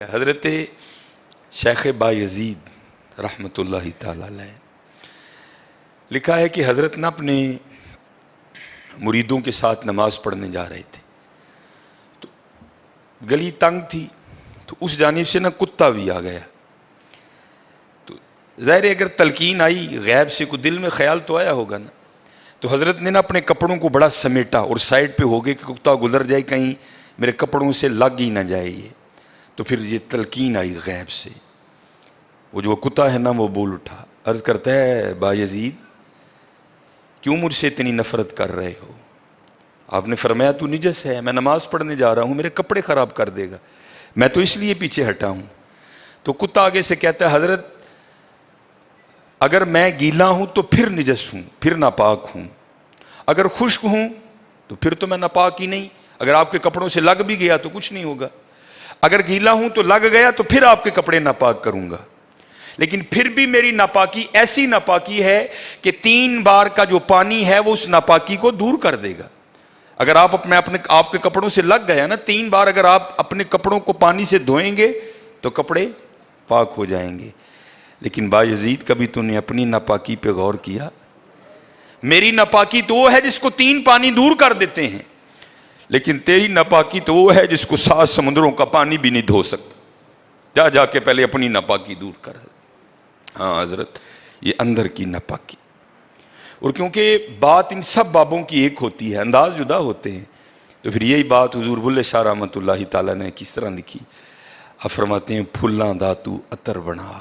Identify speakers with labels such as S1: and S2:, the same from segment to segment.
S1: حضرت شیخ بایزید رحمۃ اللہ تعالی علیہ لکھا ہے کہ حضرت نہ اپنے مریدوں کے ساتھ نماز پڑھنے جا رہے تھے، تو گلی تنگ تھی، تو اس جانب سے نہ کتا بھی آ گیا۔ تو ظاہر ہے اگر تلقین آئی غیب سے، کوئی دل میں خیال تو آیا ہوگا نا، تو حضرت نے نا اپنے کپڑوں کو بڑا سمیٹا اور سائڈ پہ ہو گئے کہ کتا گزر جائے، کہیں میرے کپڑوں سے لگ ہی نہ جائے یہ۔ تو پھر یہ تلقین آئی غیب سے، وہ جو کتا ہے نا وہ بول اٹھا، عرض کرتا ہے بایزید کیوں مجھ سے اتنی نفرت کر رہے ہو؟ آپ نے فرمایا تو نجس ہے، میں نماز پڑھنے جا رہا ہوں، میرے کپڑے خراب کر دے گا، میں تو اس لیے پیچھے ہٹا ہوں۔ تو کتا آگے سے کہتا ہے حضرت اگر میں گیلا ہوں تو پھر نجس ہوں، پھر ناپاک ہوں، اگر خشک ہوں تو پھر تو میں ناپاک ہی نہیں، اگر آپ کے کپڑوں سے لگ بھی گیا تو کچھ نہیں ہوگا، اگر گیلا ہوں تو لگ گیا تو پھر آپ کے کپڑے ناپاک کروں گا، لیکن پھر بھی میری ناپاکی ایسی ناپاکی ہے کہ 3 بار کا جو پانی ہے وہ اس ناپاکی کو دور کر دے گا۔ اگر آپ کے کپڑوں سے لگ گیا نا 3 بار، اگر آپ اپنے کپڑوں کو پانی سے دھوئیں گے تو کپڑے پاک ہو جائیں گے۔ لیکن بایزید کبھی تو نے اپنی ناپاکی پہ غور کیا؟ میری ناپاکی تو وہ ہے جس کو 3 پانی دور کر دیتے ہیں، لیکن تیری ناپاکی تو وہ ہے جس کو 7 سمندروں کا پانی بھی نہیں دھو سکتا۔ جا کے پہلے اپنی ناپاکی دور کر۔ ہاں حضرت یہ اندر کی ناپاکی، اور کیونکہ بات ان سب بابوں کی ایک ہوتی ہے، انداز جدا ہوتے ہیں، تو پھر یہی بات حضور بلے شاہ رحمۃ اللہ تعالیٰ نے کس طرح لکھی؟ آپ فرماتے ہیں پھلاں دا تو عطر بنا،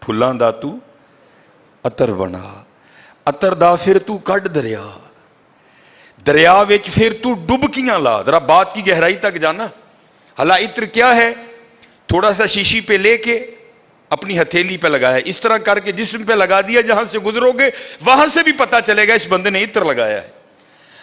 S1: پھلاں دا تو عطر بنا، عطر دا پھر تو کڈ دریا، دریا وچ پھر تو ڈبکیاں لا۔ ذرا بات کی گہرائی تک جانا۔ حالا عطر کیا ہے؟ تھوڑا سا شیشی پہ لے کے اپنی ہتھیلی پہ لگایا، اس طرح کر کے جسم پہ لگا دیا، جہاں سے گزرو گے وہاں سے بھی پتہ چلے گا اس بندے نے عطر لگایا ہے۔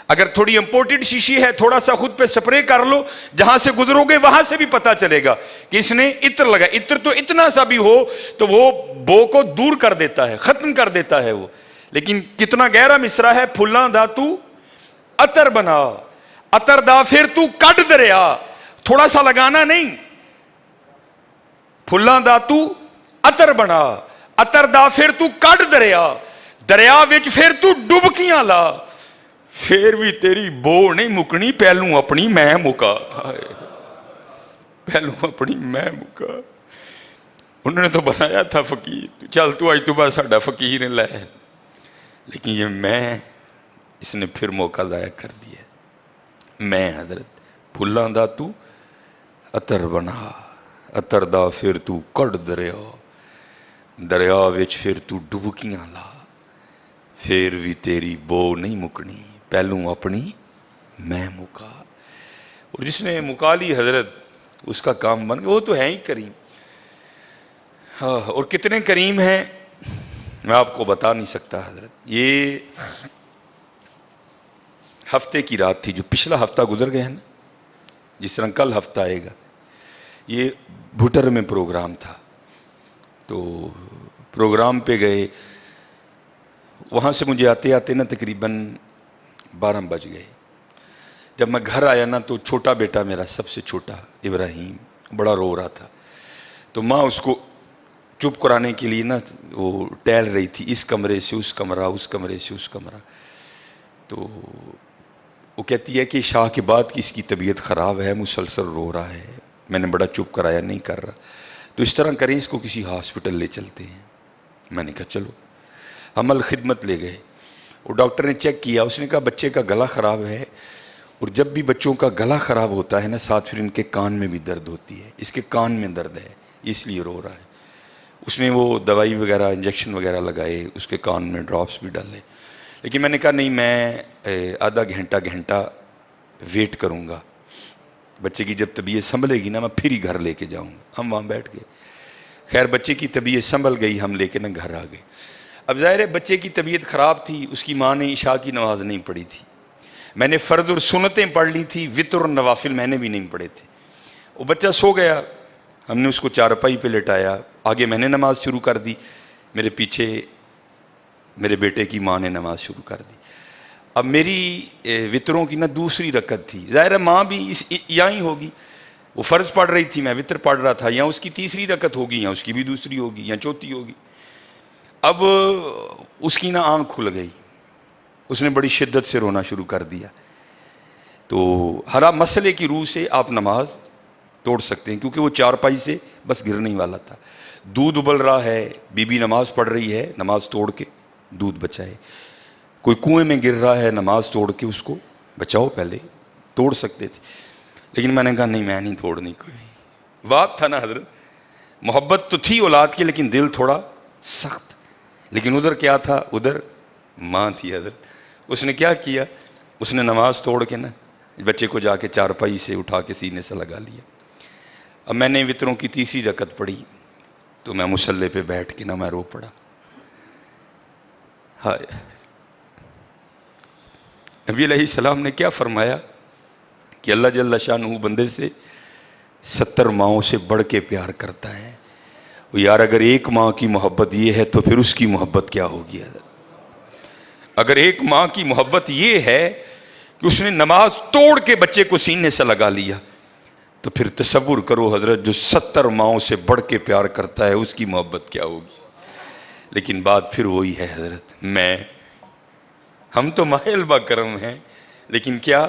S1: اگر تھوڑی امپورٹڈ شیشی ہے، تھوڑا سا خود پہ سپرے کر لو، جہاں سے گزرو گے وہاں سے بھی پتہ چلے گا کہ اس نے عطر لگایا۔ عطر تو اتنا سا بھی ہو تو وہ بو کو دور کر دیتا ہے، ختم کر دیتا ہے وہ۔ لیکن کتنا گہرا مصرع ہے، پھلاں دا تو عطر بنا، عطر دا پھر تو کڈ دریا، تھوڑا سا لگانا نہیں، پھلاں دا تو عطر بنا، عطر دا پھر تو کڈ دریا، دریا وچ پھر تو ڈبکیاں لا، پھر بھی تیری بو نہیں مکنی، پہلوں اپنی میں مکا، پہلوں اپنی میں مکا۔ انہوں نے تو بنایا تھا فقیر، چل تو آج تو بس ساڈا فقیر لے، لیکن یہ میں اس نے پھر موقع ضائع کر دیا۔ میں حضرت پھلاں دا تو عطر بنا، عطر دا پھر تو کڈ دریا، دریا وچ پھر تو ڈبکیاں لا، پھر بھی تیری بو نہیں مکنی، پہلوں اپنی میں مکا۔ اور جس نے مکا لی حضرت اس کا کام بن گیا، وہ تو ہے ہی کریم۔ ہاں، اور کتنے کریم ہیں میں آپ کو بتا نہیں سکتا حضرت۔ یہ ہفتے کی رات تھی، جو پچھلا ہفتہ گزر گیا ہے نا، جس طرح کل ہفتہ آئے گا، یہ بھٹر میں پروگرام تھا، تو پروگرام پہ گئے، وہاں سے مجھے آتے آتے نا تقریباً 12 بج گئے۔ جب میں گھر آیا نا تو چھوٹا بیٹا میرا، سب سے چھوٹا ابراہیم، بڑا رو رہا تھا، تو ماں اس کو چپ کرانے کے لیے نا وہ ٹہل رہی تھی، اس کمرے سے اس کمرہ، اس کمرے سے اس کمرہ۔ تو وہ کہتی ہے کہ شاہ کے بعد کی اس کی طبیعت خراب ہے، مسلسل رو رہا ہے، میں نے بڑا چپ کرایا، نہیں کر رہا، تو اس طرح کریں اس کو کسی ہاسپٹل لے چلتے ہیں۔ میں نے کہا چلو، ہم الخدمت لے گئے، اور ڈاکٹر نے چیک کیا، اس نے کہا بچے کا گلا خراب ہے، اور جب بھی بچوں کا گلا خراب ہوتا ہے نا ساتھ پھر ان کے کان میں بھی درد ہوتی ہے، اس کے کان میں درد ہے اس لیے رو رہا ہے۔ اس نے وہ دوائی وغیرہ انجیکشن وغیرہ لگائے، اس کے کان میں ڈراپس بھی ڈالے، لیکن میں نے کہا نہیں، میں آدھا گھنٹہ ویٹ کروں گا، بچے کی جب طبیعت سنبھلے گی نا میں پھر ہی گھر لے کے جاؤں گا۔ ہم وہاں بیٹھ گئے، خیر بچے کی طبیعت سنبھل گئی، ہم لے کے نا گھر آ گئے۔ اب ظاہر ہے بچے کی طبیعت خراب تھی، اس کی ماں نے عشاء کی نماز نہیں پڑھی تھی، میں نے فرض اور سنتیں پڑھ لی تھی، وتر اور نوافل میں نے بھی نہیں پڑھے تھے۔ وہ بچہ سو گیا، ہم نے اس کو چارپائی پہ لٹایا، آگے میں نے نماز شروع کر دی، میرے پیچھے میرے بیٹے کی ماں نے نماز شروع کر دی۔ اب میری وطروں کی نا دوسری رکعت تھی، ظاہر ہے ماں بھی یہاں ہی ہوگی، وہ فرض پڑھ رہی تھی، میں وطر پڑھ رہا تھا، یا اس کی تیسری رکعت ہوگی یا اس کی بھی دوسری ہوگی یا چوتھی ہوگی. اب اس کی نا آنکھ کھل گئی، اس نے بڑی شدت سے رونا شروع کر دیا. تو ہر مسئلے کی روح سے آپ نماز توڑ سکتے ہیں، کیونکہ وہ چارپائی سے بس گرنے ہی والا تھا. دودھ ابل رہا ہے، بی بی نماز پڑھ رہی ہے، نماز توڑ کے دودھ بچائے. کوئی کنویں میں گر رہا ہے، نماز توڑ کے اس کو بچاؤ. پہلے توڑ سکتے تھے، لیکن میں نے کہا نہیں، میں نہیں توڑنی. کوئی بات تھا نا حضرت، محبت تو تھی اولاد کی لیکن دل تھوڑا سخت. لیکن ادھر کیا تھا؟ ادھر ماں تھی حضرت. اس نے کیا کیا؟ اس نے نماز توڑ کے نا بچے کو جا کے چارپائی سے اٹھا کے سینے سے لگا لیا. اب میں نے وطروں کی تیسری رکعت پڑھی تو میں مصلی پہ بیٹھ کے نا میں رو پڑا. ہائے، نبی علیہ السلام نے کیا فرمایا کہ اللہ جل شانہ بندے سے 70 ماؤں سے بڑھ کے پیار کرتا ہے. یار اگر ایک ماں کی محبت یہ ہے تو پھر اس کی محبت کیا ہوگی؟ اگر ایک ماں کی محبت یہ ہے کہ اس نے نماز توڑ کے بچے کو سینے سے لگا لیا، تو پھر تصور کرو حضرت، جو 70 ماؤں سے بڑھ کے پیار کرتا ہے اس کی محبت کیا ہوگی؟ لیکن بات پھر وہی ہے حضرت، ہم تو مائل با کرم ہیں، لیکن کیا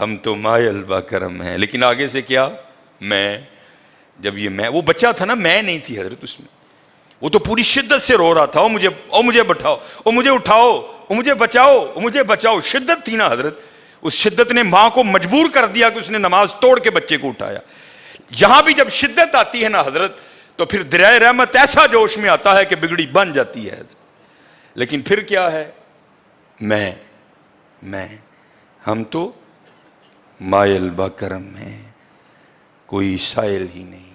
S1: ہم تو مائل با کرم ہیں، لیکن آگے سے کیا؟ جب یہ وہ بچہ تھا نا، میں نہیں تھی حضرت اس میں. وہ تو پوری شدت سے رو رہا تھا، مجھے بٹھاؤ، مجھے اٹھاؤ، مجھے بچاؤ، مجھے بچاؤ. شدت تھی نا حضرت، اس شدت نے ماں کو مجبور کر دیا کہ اس نے نماز توڑ کے بچے کو اٹھایا. یہاں بھی جب شدت آتی ہے نا حضرت، تو پھر دریائے رحمت ایسا جوش میں آتا ہے کہ بگڑی بن جاتی ہے. لیکن پھر کیا ہے؟ ہم تو مائل با کرم ہیں، کوئی سائل ہی نہیں.